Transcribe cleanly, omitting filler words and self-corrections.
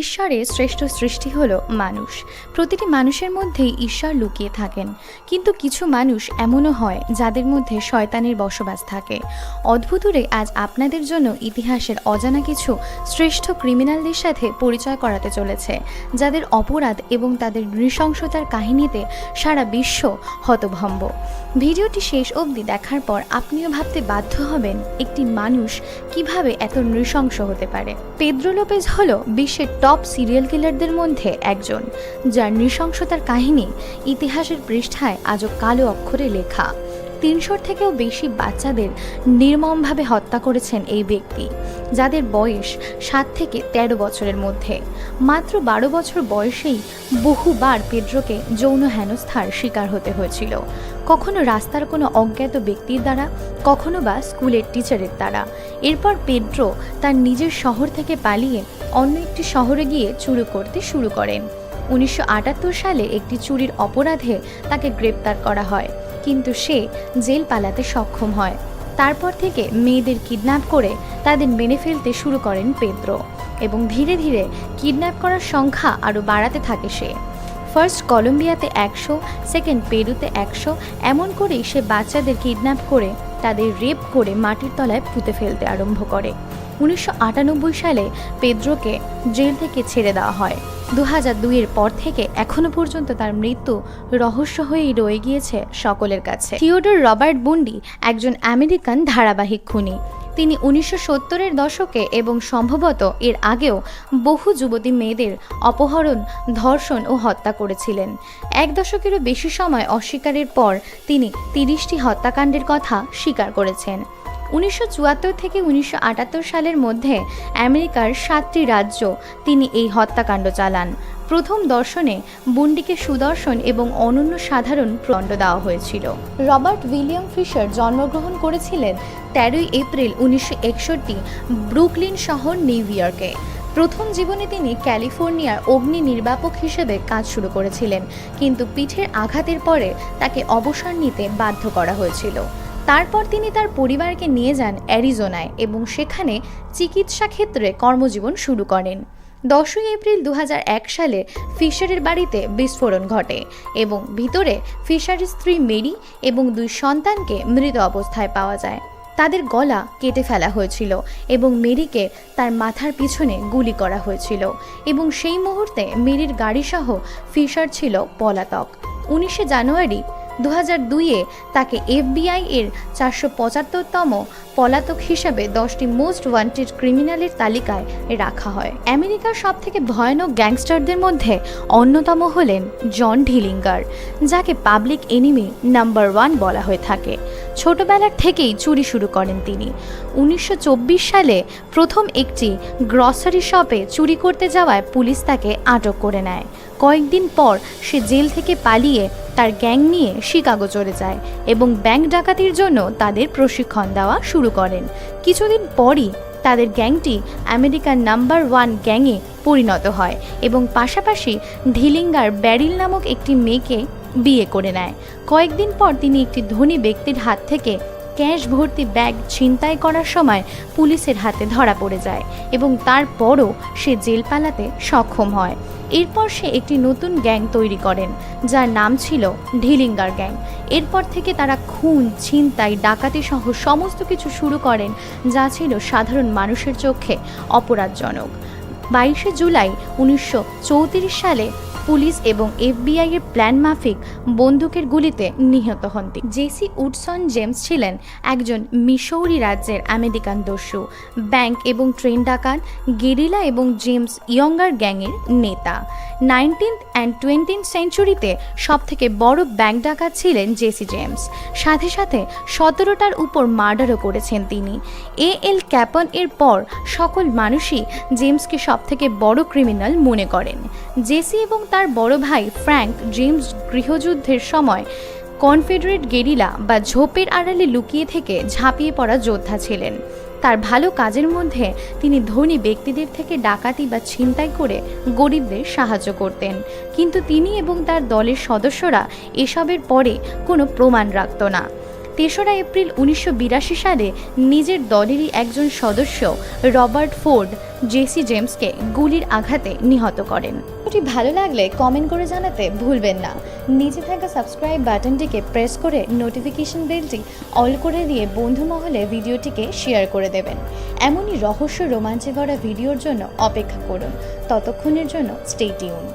ঈশ্বরের শ্রেষ্ঠ সৃষ্টি হলো মানুষ। প্রতিটি মানুষের মধ্যেই ঈশ্বর লুকিয়ে থাকেন, কিন্তু কিছু মানুষ এমনও হয় যাদের মধ্যে শয়তানের বসবাস থাকে। অদ্ভুতরে আজ আপনাদের জন্য ইতিহাসের অজানা কিছু শ্রেষ্ঠ ক্রিমিনালদের সাথে পরিচয় করাতে চলেছে, যাদের অপরাধ এবং তাদের নৃশংসতার কাহিনীতে সারা বিশ্ব হতভম্ব। ভিডিওটি শেষ অবধি দেখার পর আপনিও ভাবতে বাধ্য হবেন একটি মানুষ কিভাবে এত নৃশংস হতে পারে। পেদ্রো লোপেজ হলো বিশ্বের টপ সিরিয়াল কিলারদের মধ্যে একজন, যার নৃশংসতার কাহিনী ইতিহাসের পৃষ্ঠায় আজও কালো অক্ষরে লেখা। ৩০০ থেকেও বেশি বাচ্চাদের নির্মমভাবে হত্যা করেছেন এই ব্যক্তি, যাদের বয়স ৭ থেকে ১৩ বছরের মধ্যে। মাত্র ১২ বছর বয়সেই বহুবার পেদ্রোকে যৌন হেনস্থার শিকার হতে হয়েছিল, কখনো রাস্তার কোনো অজ্ঞাত ব্যক্তির দ্বারা, কখনো বা স্কুলের টিচারের দ্বারা। এরপর পেদ্রো তার নিজের শহর থেকে পালিয়ে অন্য একটি শহরে গিয়ে চুরি করতে শুরু করেন। ১৯৭৮ সালে একটি চুরির অপরাধে তাকে গ্রেপ্তার করা হয়, কিন্তু সে জেল পালাতে সক্ষম হয়। তারপর থেকে মেয়েদের কিডন্যাপ করে তাদের মেনে ফেলতে শুরু করেন পেদ্রো, এবং ধীরে ধীরে কিডন্যাপ করার সংখ্যা আরও বাড়াতে থাকে সে। ফার্স্ট কলম্বিয়াতে ১০০, সেকেন্ড পেরুতে ১০০, এমন করেই সে বাচ্চাদের কিডন্যাপ করে তাদের রেপ করে মাটির তলায় পুঁতে ফেলতে আরম্ভ করে। ১৯৯৮ সালে পেদ্রোকে জেল থেকে ছেড়ে দেওয়া হয়। ২০০২-এর পর থেকে এখনো পর্যন্ত তার মৃত্যু রহস্য হয়েই রয়ে গিয়েছে সকলের কাছে। থিওডোর রবার্ট বুন্ডি একজন আমেরিকান ধারাবাহিক খুনি। তিনি ১৯৭০-এর দশকে এবং সম্ভবত এর আগেও বহু যুবতী মেয়েদের অপহরণ, ধর্ষণ ও হত্যা করেছিলেন। ১ দশকেরও বেশি সময় অস্বীকারের পর তিনি ৩০টি হত্যাকাণ্ডের কথা স্বীকার করেছেন। ১৯৭৪ থেকে ১৯৭৮ সালের মধ্যে আমেরিকার ৭টি রাজ্য তিনি এই হত্যাকাণ্ড চালান। প্রথম দর্শনে বুন্ডিকে সুদর্শন এবং অনন্য সাধারণ দণ্ড দেওয়া হয়েছিল। রবার্ট উইলিয়াম ফিশার জন্মগ্রহণ করেছিলেন ১৩ এপ্রিল ১৯৬১ ব্রুকলিন শহর, নিউ ইয়র্কে। প্রথম জীবনে তিনি ক্যালিফোর্নিয়ার অগ্নি নির্বাপক হিসেবে কাজ শুরু করেছিলেন, কিন্তু পিঠের আঘাতের পরে তাকে অবসর নিতে বাধ্য করা হয়েছিল। তারপর তিনি তার পরিবারকে নিয়ে যান অ্যারিজোনায় এবং সেখানে চিকিৎসা ক্ষেত্রে কর্মজীবন শুরু করেন। ১০ এপ্রিল ২০০১ সালে ফিশারের বাড়িতে বিস্ফোরণ ঘটে এবং ভিতরে ফিশারের স্ত্রী মেরি এবং ২ সন্তানকে মৃত অবস্থায় পাওয়া যায়। তাদের গলা কেটে ফেলা হয়েছিল এবং মেরিকে তার মাথার পিছনে গুলি করা হয়েছিল, এবং সেই মুহূর্তে মেরির গাড়িসহ ফিশার ছিল পলাতক। ১৯ জানুয়ারি ২০০২-এ তাকে FBI এর ৪৭৫তম পলাতক হিসাবে 10টি মোস্ট ওয়ান্টেড ক্রিমিনালের তালিকায় রাখা হয়। আমেরিকার সবথেকে ভয়ানক গ্যাংস্টারদের মধ্যে অন্যতম হলেন জন ঢিলিঙ্গার, যাকে পাবলিক এনিমি নাম্বার 1 বলা হয়ে থাকে। ছোটবেলার থেকেই চুরি শুরু করেন তিনি। ১৯২৪ সালে প্রথম একটি গ্রসারি শপে চুরি করতে যাওয়ায় পুলিশ তাকে আটক করে নেয়। কয়েকদিন পর সে জেল থেকে পালিয়ে তার গ্যাং নিয়ে শিকাগো চলে যায় এবং ব্যাংক ডাকাতির জন্য তাদের প্রশিক্ষণ দেওয়া শুরু করেন। কিছুদিন পরই তাদের গ্যাংটি আমেরিকার নাম্বার 1 গ্যাংয়ে পরিণত হয় এবং পাশাপাশি ঢিলিঙ্গার ব্যারিল নামক একটি মেয়েকে বিয়ে করে নেয়। কয়েকদিন পর তিনি একটি ধনী ব্যক্তির হাত থেকে ক্যাশ ভর্তি ব্যাগ ছিনতাই করার সময় পুলিশের হাতে ধরা পড়ে যায় এবং তারপরও সে জেল পালাতে সক্ষম হয়। এরপর সে একটি নতুন গ্যাং তৈরি করেন, যার নাম ছিল ঢিলিঙ্গার গ্যাং। এরপর থেকে তারা খুন, ছিনতাই, ডাকাতি সহ সমস্ত কিছু শুরু করেন, যা ছিল সাধারণ মানুষের চোখে অপরাধজনক। ২২ জুলাই ১৯৩৪ সালে পুলিশ এবং FBI এর প্ল্যান মাফিক বন্দুকের গুলিতে নিহত হন তিনি। জেসি উডসন জেমস ছিলেন একজন মিসৌরি রাজ্যের আমেরিকান দস্যু, ব্যাংক এবং ট্রেন ডাকাত, গেরিলা এবং জেমস ইয়ঙ্গার গ্যাংয়ের নেতা। 19th and 20th সেঞ্চুরিতে সবথেকে বড় ব্যাংক ডাকাত ছিলেন জেসি জেমস। সাথে সাথে 17টার উপর মার্ডারও করেছেন তিনি। AL ক্যাপন এর পর সকল মানুষই জেমসকে সবথেকে বড় ক্রিমিনাল মনে করেন। জেসি এবং তার বড় ভাই ফ্র্যাঙ্ক জেমস গৃহযুদ্ধের সময় কনফেডারেট গেরিলা বা ঝোপের আড়ালে লুকিয়ে থেকে ঝাঁপিয়ে পড়া যোদ্ধা ছিলেন। তার ভালো কাজের মধ্যে তিনি ধনী ব্যক্তিদের থেকে ডাকাতি বা ছিনতাই করে গরিবদের সাহায্য করতেন, কিন্তু তিনি এবং তার দলের সদস্যরা এসবের পরে কোনো প্রমাণ রাখত না। তেসরা এপ্রিল 1982 সালে নিজের দলেরই একজন সদস্য রবার্ট ফোর্ড জেসি জেমসকে গুলির আঘাতে নিহত করেন। ভিডিওটি ভালো লাগলে কমেন্ট করে জানাতে ভুলবেন না। নিচে থাকা সাবস্ক্রাইব বাটনটিকে প্রেস করে নোটিফিকেশন বেলটি অল করে দিয়ে বন্ধু মহলে ভিডিওটিকে শেয়ার করে দেবেন। এমনই রহস্য রোমাঞ্চে ভরা ভিডিওর জন্য অপেক্ষা করুন। ততক্ষণের জন্য স্টে টিউনড।